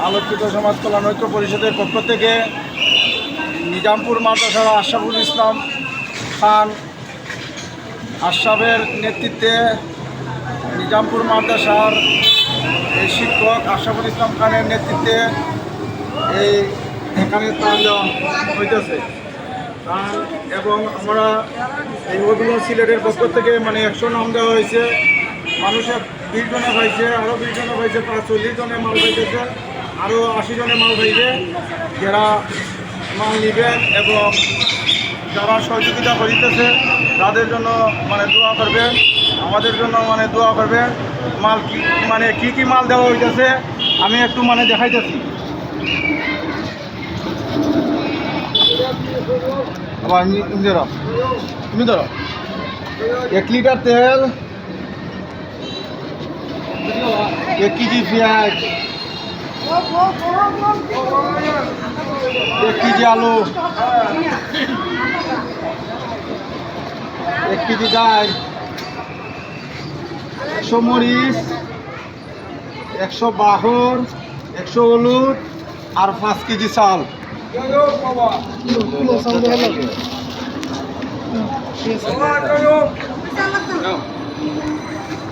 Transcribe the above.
আলোকিত সমাজ কল্যাণ ঐক্য পরিষদের পক্ষ থেকে নিজামপুর মাদ্রাসার আশরাফুল ইসলাম খান আশরাফের নেতৃত্বে নিজামপুর মাদ্রাসার এই শিক্ষক আশরাফুল ইসলাম খানের নেতৃত্বে এই এখানে ত্রাণ দেওয়া হইতেছে। এবং আমরা এই অধুনা সিলেটের পক্ষ থেকে 100 নাম দেওয়া হয়েছে। মানুষের 20 জনে পাইছে, আরও 20 জনে পাইছে, 40 জনে মাল পাইতেছে, আরও 80 জনে মাল পাইবে। যারা মাল নেবেন এবং যারা সহযোগিতা করিতেছে তাদের জন্য দোয়া করবেন, আমাদের জন্য দোয়া করবেন। মাল কি কি মাল দেওয়া হইতেছে আমি একটু দেখাইতেছি। আবার তুমি ধরো 1 লিটার তেল, 1 কেজি পেঁয়াজ, 1 কেজি আলু, 1 কেজি ডাল, 100 মরিচ, 100 বাহর, 100 হলুদ আর 5 কেজি চাল।